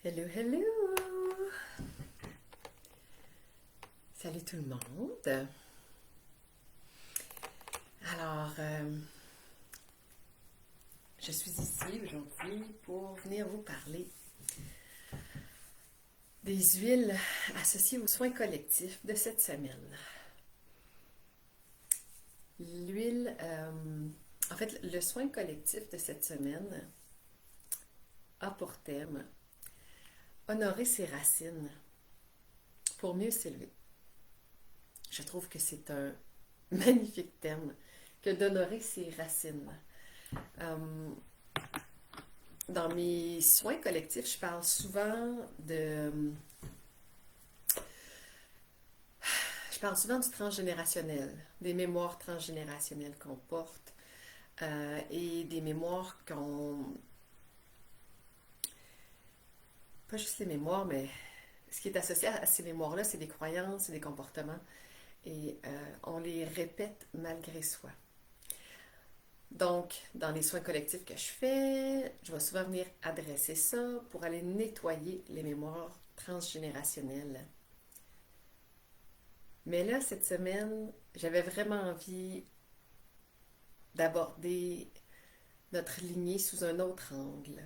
Hello, hello! Salut tout le monde! Alors, je suis ici aujourd'hui pour venir vous parler des huiles associées aux soins collectifs de cette semaine. L'huile, en fait, le soin collectif de cette semaine a pour thème honorer ses racines pour mieux s'élever. Je trouve que c'est un magnifique thème que d'honorer ses racines. Dans mes soins collectifs, je parle souvent de... Je parle souvent du transgénérationnel, des mémoires transgénérationnelles qu'on porte et des mémoires qu'on... Pas juste les mémoires, mais ce qui est associé à ces mémoires-là, c'est des croyances, c'est des comportements et on les répète malgré soi. Donc, dans les soins collectifs que je fais, je vais souvent venir adresser ça pour aller nettoyer les mémoires transgénérationnelles. Mais là, cette semaine, j'avais vraiment envie d'aborder notre lignée sous un autre angle,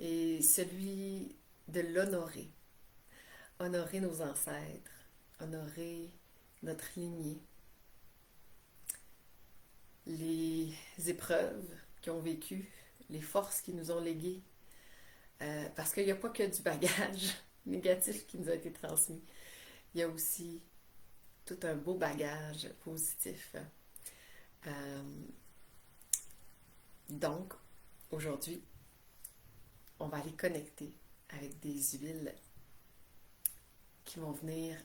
et celui de l'honorer. Honorer nos ancêtres, honorer notre lignée, les épreuves qu'ils ont vécues, les forces qu'ils nous ont léguées, parce qu'il n'y a pas que du bagage négatif qui nous a été transmis, il y a aussi tout un beau bagage positif. Donc, aujourd'hui, on va aller connecter avec des huiles qui vont venir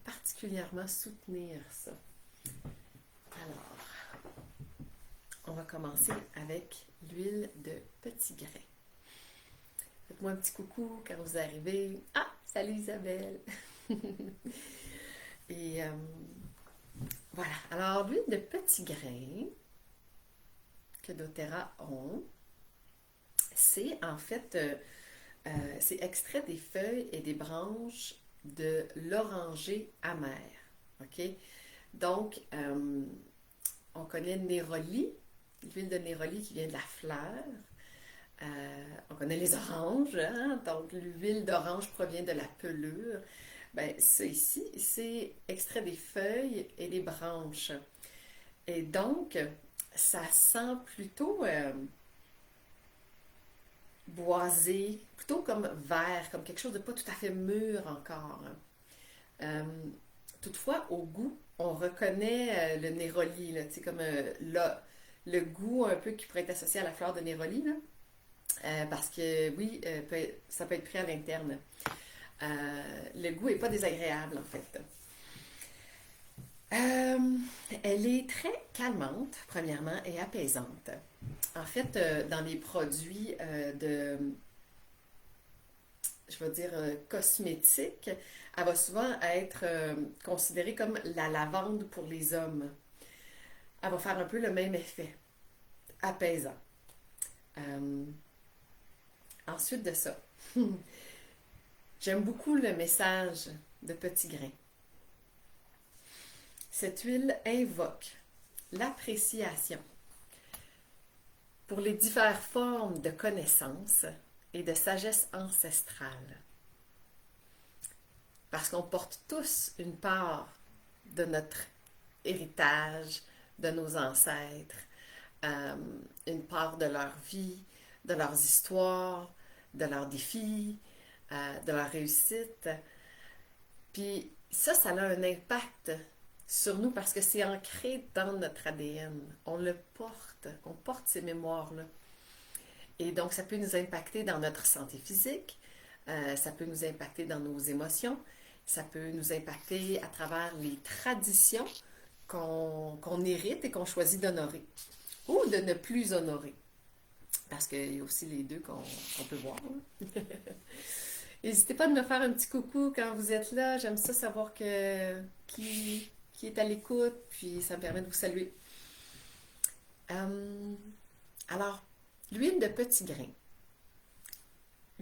particulièrement soutenir ça. Alors, on va commencer avec l'huile de petit grain. Faites-moi un petit coucou quand vous arrivez. Ah, salut Isabelle! Et voilà. Alors, l'huile de petit grain que doTERRA ont, c'est en fait, c'est extrait des feuilles et des branches de l'oranger amer. OK? Donc, on connaît le néroli, l'huile de néroli qui vient de la fleur. On connaît les oranges, hein? Donc l'huile d'orange provient de la pelure. Ben, ça ici, c'est extrait des feuilles et des branches. Et donc, ça sent plutôt boisé, plutôt comme vert, comme quelque chose de pas tout à fait mûr encore. Euh, Toutefois, au goût, on reconnaît le néroli, là, comme le goût un peu qui pourrait être associé à la fleur de néroli, là. Parce que oui, ça peut être pris à l'interne. Le goût n'est pas désagréable en fait. Elle est très calmante, premièrement, et apaisante. En fait, dans les produits je vais dire, cosmétiques, elle va souvent être considérée comme la lavande pour les hommes. Elle va faire un peu le même effet, apaisant. Euh, Ensuite de ça, j'aime beaucoup le message de Petit Grain. Cette huile invoque l'appréciation pour les diverses formes de connaissances et de sagesse ancestrale. Parce qu'on porte tous une part de notre héritage, de nos ancêtres, une part de leur vie, de leurs histoires, de leurs défis, de leur réussite. Puis ça a un impact sur nous parce que c'est ancré dans notre ADN. On porte ces mémoires-là. Et donc, ça peut nous impacter dans notre santé physique, ça peut nous impacter dans nos émotions, ça peut nous impacter à travers les traditions qu'on hérite et qu'on choisit d'honorer ou de ne plus honorer. Parce qu'il y a aussi les deux qu'on peut voir. N'hésitez pas à me faire un petit coucou quand vous êtes là. J'aime ça savoir qui est à l'écoute, puis ça me permet de vous saluer. Alors, l'huile de petit grain.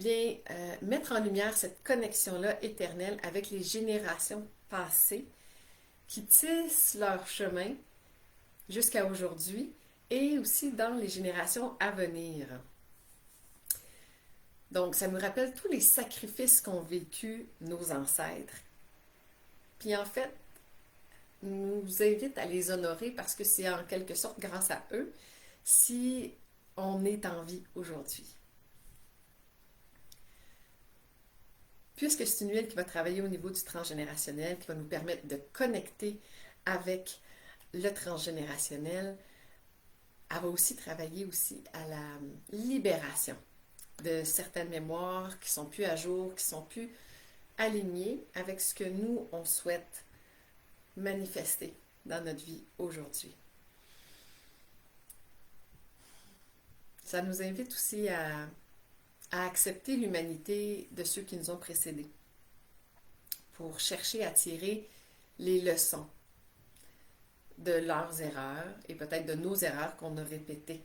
vient mettre en lumière cette connexion-là éternelle avec les générations passées qui tissent leur chemin jusqu'à aujourd'hui et aussi dans les générations à venir. Donc, ça nous rappelle tous les sacrifices qu'ont vécu nos ancêtres. Puis en fait, nous invite à les honorer parce que c'est en quelque sorte grâce à eux si on est en vie aujourd'hui. Puisque c'est une huile qui va travailler au niveau du transgénérationnel, qui va nous permettre de connecter avec le transgénérationnel, elle va aussi travailler aussi à la libération de certaines mémoires qui sont plus à jour, qui sont plus alignées avec ce que nous, on souhaite manifester dans notre vie aujourd'hui. Ça nous invite aussi à accepter l'humanité de ceux qui nous ont précédés pour chercher à tirer les leçons de leurs erreurs et peut-être de nos erreurs qu'on a répétées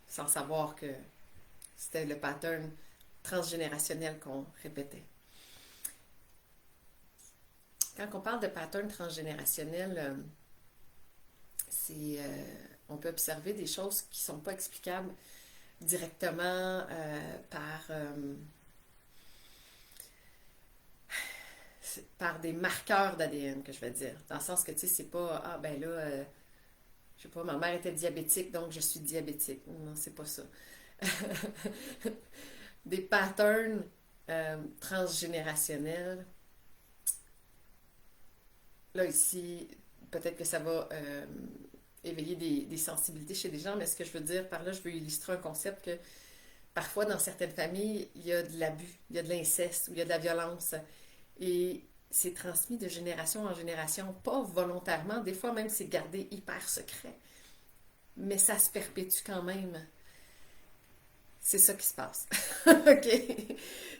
sans savoir que c'était le pattern transgénérationnel qu'on répétait. Quand on parle de pattern transgénérationnel, on peut observer des choses qui ne sont pas explicables directement par des marqueurs d'ADN, que je vais dire. Dans le sens que, tu sais, c'est pas, ah ben là, je sais pas, ma mère était diabétique, donc je suis diabétique. Non, c'est pas ça. Des patterns transgénérationnels. Là, ici, peut-être que ça va éveiller des sensibilités chez des gens, mais ce que je veux dire par là, je veux illustrer un concept que parfois, dans certaines familles, il y a de l'abus, il y a de l'inceste, ou il y a de la violence. Et c'est transmis de génération en génération, pas volontairement. Des fois, même, c'est gardé hyper secret. Mais ça se perpétue quand même. C'est ça qui se passe. OK?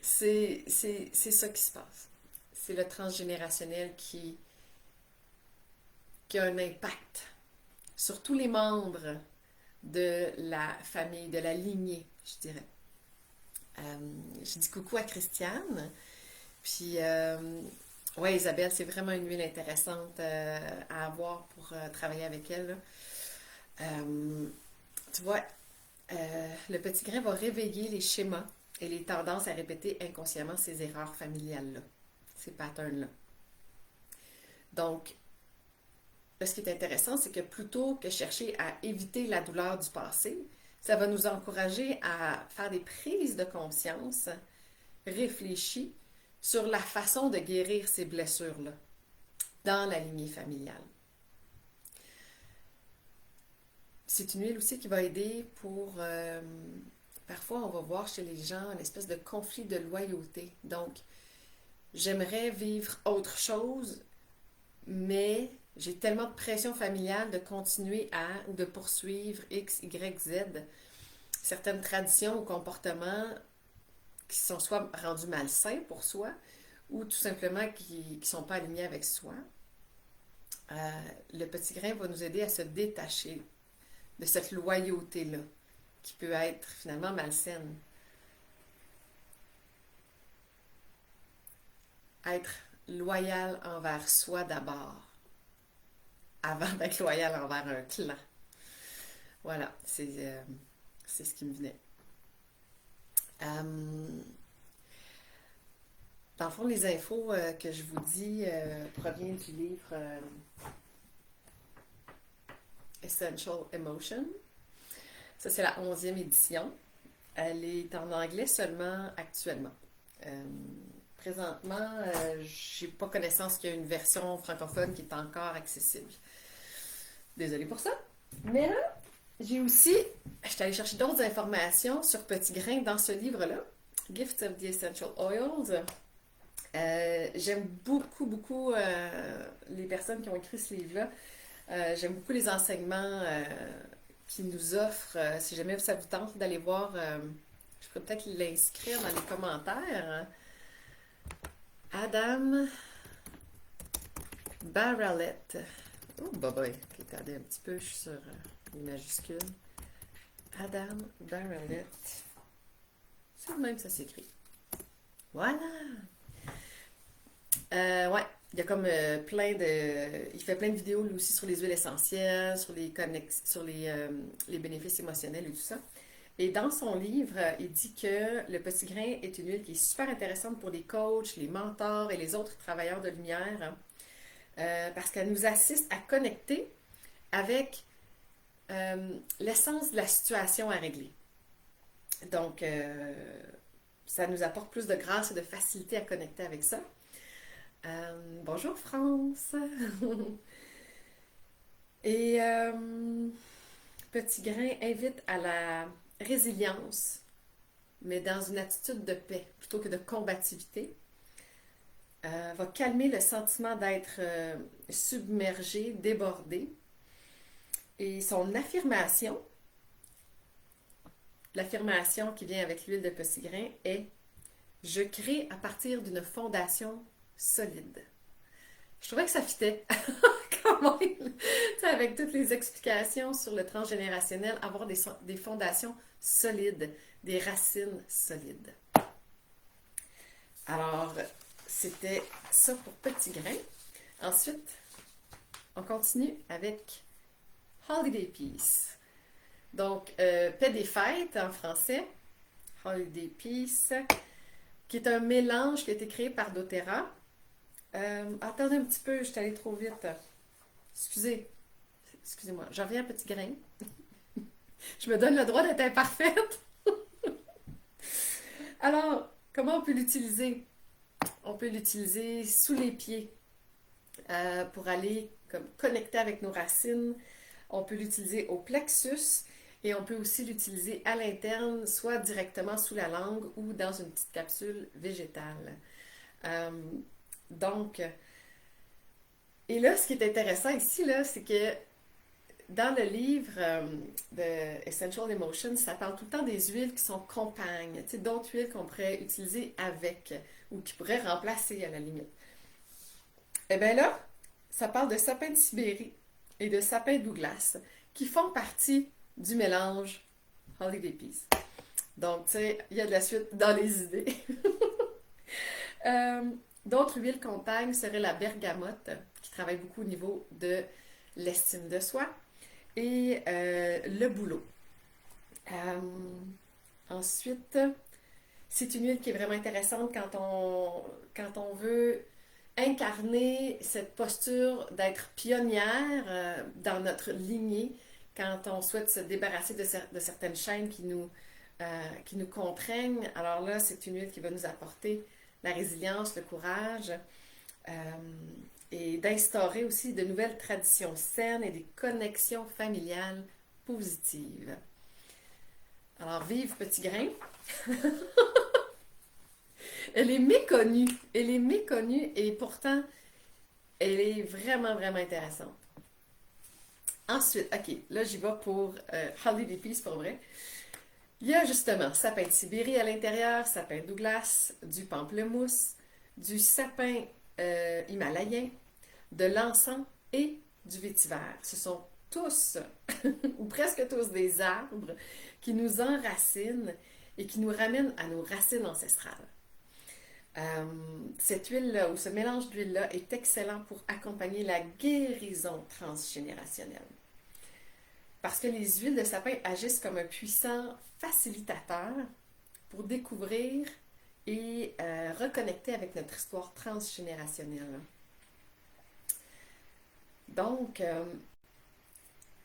C'est ça qui se passe. C'est le transgénérationnel qui a un impact sur tous les membres de la famille, de la lignée, je dirais. Je dis coucou à Christiane. Puis, ouais, Isabelle, c'est vraiment une huile intéressante à avoir pour travailler avec elle. Tu vois, le petit grain va réveiller les schémas et les tendances à répéter inconsciemment ces erreurs familiales-là, ces patterns-là. Donc, là, ce qui est intéressant, c'est que plutôt que chercher à éviter la douleur du passé, ça va nous encourager à faire des prises de conscience réfléchies sur la façon de guérir ces blessures-là dans la lignée familiale. C'est une huile aussi qui va aider pour... parfois, on va voir chez les gens une espèce de conflit de loyauté. Donc, j'aimerais vivre autre chose, mais j'ai tellement de pression familiale de continuer à ou de poursuivre X, Y, Z, certaines traditions ou comportements qui sont soit rendus malsains pour soi ou tout simplement qui ne sont pas alignés avec soi. Le petit grain va nous aider à se détacher de cette loyauté-là qui peut être finalement malsaine. Être loyal envers soi d'abord, avant d'être loyal envers un clan. Voilà, c'est ce qui me venait. Dans le fond, les infos que je vous dis proviennent du livre Essential Emotion. Ça, c'est la 11e édition. Elle est en anglais seulement actuellement. Présentement, j'ai pas connaissance qu'il y a une version francophone qui est encore accessible. Désolée pour ça. Mais là, j'ai aussi, je suis allée chercher d'autres informations sur Petit Grain dans ce livre-là, Gifts of the Essential Oils. J'aime beaucoup, beaucoup les personnes qui ont écrit ce livre-là. J'aime beaucoup les enseignements qu'ils nous offrent. Si jamais ça vous tente d'aller voir, je pourrais peut-être l'inscrire dans les commentaires. Adam Barralette. Oh, boy. Ok, attendez un petit peu, je suis sur les majuscules. Adam Barralette. C'est le même, ça s'écrit. Voilà! Ouais, il y a comme plein de... Il fait plein de vidéos, lui aussi, sur les huiles essentielles, sur les bénéfices émotionnels et tout ça. Et dans son livre, il dit que le petit grain est une huile qui est super intéressante pour les coachs, les mentors et les autres travailleurs de lumière, hein, parce qu'elle nous assiste à connecter avec l'essence de la situation à régler. Donc, ça nous apporte plus de grâce et de facilité à connecter avec ça. Bonjour France! Et Petit Grain invite à la résilience, mais dans une attitude de paix plutôt que de combativité. Va calmer le sentiment d'être submergé, débordé. Et son l'affirmation qui vient avec l'huile de petit grain est: je crée à partir d'une fondation solide. Je trouvais que ça fitait quand même. Avec toutes les explications sur le transgénérationnel, avoir des fondations solides, des racines solides. Alors, c'était ça pour Petit Grain. Ensuite, on continue avec Holiday Peace. Donc, paix des fêtes en français, Holiday Peace, qui est un mélange qui a été créé par doTERRA. Attendez un petit peu, je suis allée trop vite. Excusez-moi, j'en reviens à Petit Grain. Je me donne le droit d'être imparfaite. Alors, comment on peut l'utiliser? On peut l'utiliser sous les pieds pour aller connecter avec nos racines. On peut l'utiliser au plexus et on peut aussi l'utiliser à l'interne, soit directement sous la langue ou dans une petite capsule végétale. Donc, et là, ce qui est intéressant ici, là, c'est que dans le livre de Essential Emotions, ça parle tout le temps des huiles qui sont compagnes, d'autres huiles qu'on pourrait utiliser avec ou qui pourraient remplacer à la limite. Eh bien là, ça parle de sapin de Sibérie et de sapin Douglas qui font partie du mélange Holiday Peace. Donc, tu sais, il y a de la suite dans les idées. D'autres huiles compagnes seraient la bergamote, qui travaille beaucoup au niveau de l'estime de soi, et le bouleau. Ensuite, c'est une huile qui est vraiment intéressante quand on veut incarner cette posture d'être pionnière dans notre lignée, quand on souhaite se débarrasser de certaines chaînes qui nous contraignent. Alors là, c'est une huile qui va nous apporter la résilience, le courage, et d'instaurer aussi de nouvelles traditions saines et des connexions familiales positives. Alors, vive Petit Grain! Elle est méconnue et pourtant, elle est vraiment, vraiment intéressante. Ensuite, ok, là j'y vais pour Holiday Peace pour vrai. Il y a justement sapin de Sibérie à l'intérieur, sapin Douglas, du pamplemousse, du sapin himalayen, de l'encens et du vétiver. Ce sont tous, ou presque tous, des arbres qui nous enracinent et qui nous ramènent à nos racines ancestrales. Cette huile-là, ou ce mélange d'huile-là, est excellent pour accompagner la guérison transgénérationnelle. Parce que les huiles de sapin agissent comme un puissant facilitateur pour découvrir et reconnecter avec notre histoire transgénérationnelle. Donc,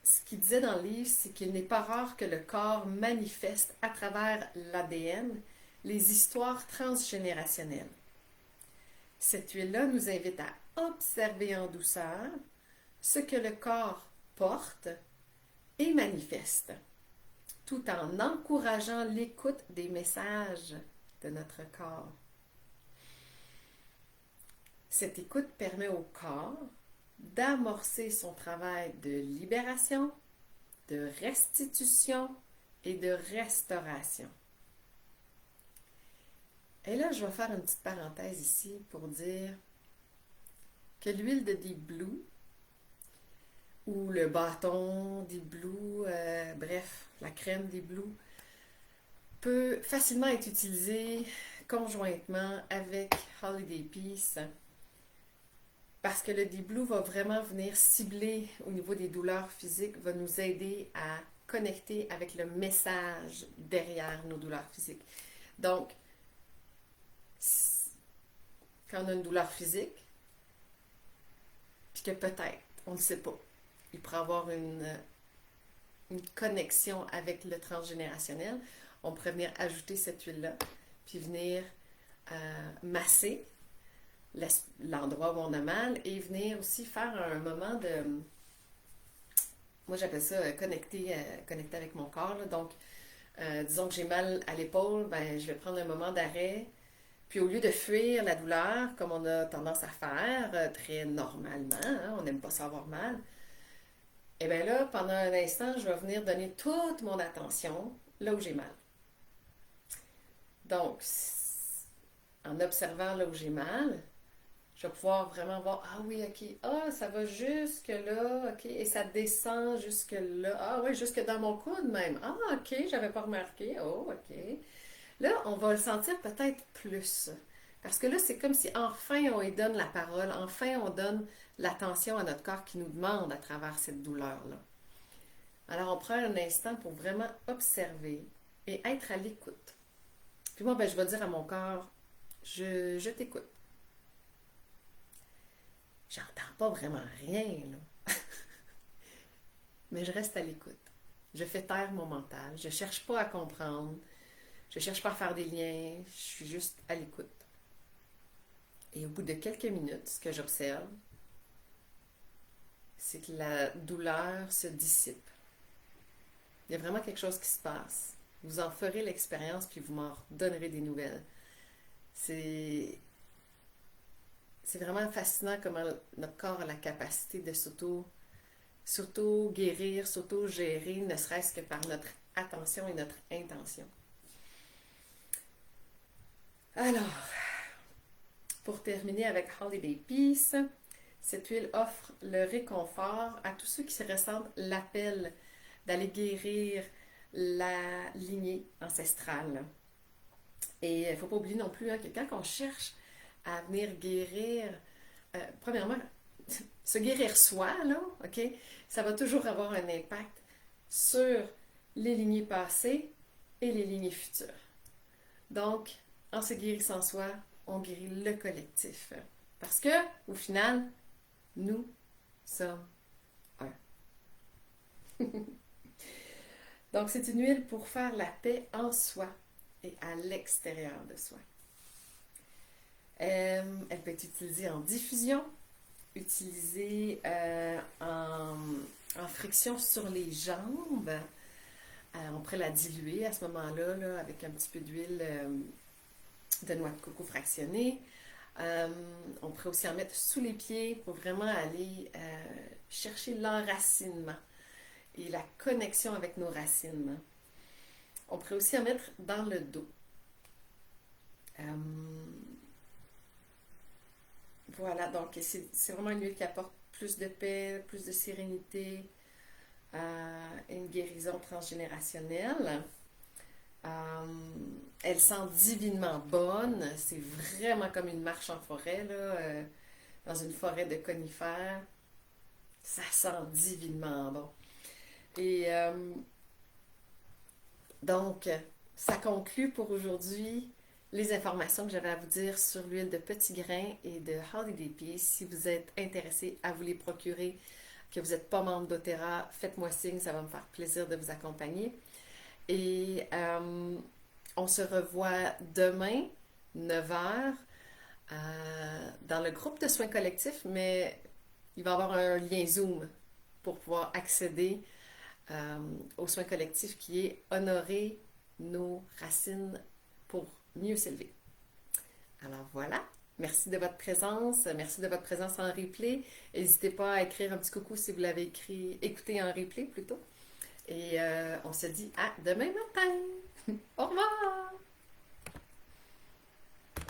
ce qu'il disait dans le livre, c'est qu'il n'est pas rare que le corps manifeste à travers l'ADN les histoires transgénérationnelles. Cette huile-là nous invite à observer en douceur ce que le corps porte et manifeste, tout en encourageant l'écoute des messages de notre corps. Cette écoute permet au corps d'amorcer son travail de libération, de restitution et de restauration. Et là, je vais faire une petite parenthèse ici pour dire que l'huile de Deep Blue ou le bâton Deep Blue, bref, la crème Deep Blue, peut facilement être utilisé conjointement avec Holiday Peace parce que le Deep Blue va vraiment venir cibler au niveau des douleurs physiques, va nous aider à connecter avec le message derrière nos douleurs physiques. Donc, quand on a une douleur physique, puis que peut-être, on ne le sait pas, il pourrait avoir une connexion avec le transgénérationnel, on pourrait venir ajouter cette huile-là, puis venir masser l'endroit où on a mal et venir aussi faire un moment de... Moi, j'appelle ça connecter avec mon corps. Là. Donc, disons que j'ai mal à l'épaule, ben, je vais prendre un moment d'arrêt. Puis au lieu de fuir la douleur, comme on a tendance à faire très normalement, hein, on n'aime pas savoir mal, et bien là, pendant un instant, je vais venir donner toute mon attention là où j'ai mal. Donc, en observant là où j'ai mal, je vais pouvoir vraiment voir, ah oui, ok, ah, ça va jusque là, ok, et ça descend jusque là, ah oui, jusque dans mon coude même, ah ok, j'avais pas remarqué, oh ok. Là, on va le sentir peut-être plus. Parce que là, c'est comme si enfin on lui donne la parole, enfin on donne l'attention à notre corps qui nous demande à travers cette douleur-là. Alors, on prend un instant pour vraiment observer et être à l'écoute. Puis moi, ben, je vais dire à mon corps, je t'écoute. J'entends pas vraiment rien, là. Mais je reste à l'écoute. Je fais taire mon mental. Je cherche pas à comprendre. Je cherche pas à faire des liens. Je suis juste à l'écoute. Et au bout de quelques minutes, ce que j'observe, c'est que la douleur se dissipe. Il y a vraiment quelque chose qui se passe. Vous en ferez l'expérience, puis vous m'en donnerez des nouvelles. C'est vraiment fascinant comment notre corps a la capacité de s'auto-guérir, s'auto-gérer, ne serait-ce que par notre attention et notre intention. Alors, pour terminer avec Holiday Peace, cette huile offre le réconfort à tous ceux qui se ressentent l'appel d'aller guérir la lignée ancestrale. Et il ne faut pas oublier non plus hein, que quand on cherche à venir guérir, premièrement, se guérir soi, là, ok, ça va toujours avoir un impact sur les lignées passées et les lignées futures. Donc, en se guérissant soi, on guérit le collectif. Parce que, au final, nous sommes un. Donc, c'est une huile pour faire la paix en soi et à l'extérieur de soi. Elle peut être utilisée en diffusion, utilisée en friction sur les jambes. On pourrait la diluer à ce moment-là là, avec un petit peu d'huile de noix de coco fractionnée. On pourrait aussi en mettre sous les pieds pour vraiment aller chercher l'enracinement et la connexion avec nos racines. On pourrait aussi en mettre dans le dos. Voilà, donc c'est vraiment une huile qui apporte plus de paix, plus de sérénité, une guérison transgénérationnelle. Elle sent divinement bonne. C'est vraiment comme une marche en forêt, là, dans une forêt de conifères. Ça sent divinement bon. Et donc, ça conclut pour aujourd'hui les informations que j'avais à vous dire sur l'huile de petit grain et de Holiday Peace. Si vous êtes intéressé à vous les procurer, que vous n'êtes pas membre d'Otera, faites-moi signe, ça va me faire plaisir de vous accompagner. Et on se revoit demain, 9h, dans le groupe de soins collectifs, mais il va y avoir un lien Zoom pour pouvoir accéder aux soins collectifs qui est honorer nos racines pour mieux s'élever. Alors voilà, merci de votre présence en replay. N'hésitez pas à écrire un petit coucou si vous l'avez écouté en replay plutôt. Et on se dit à demain matin. Au revoir!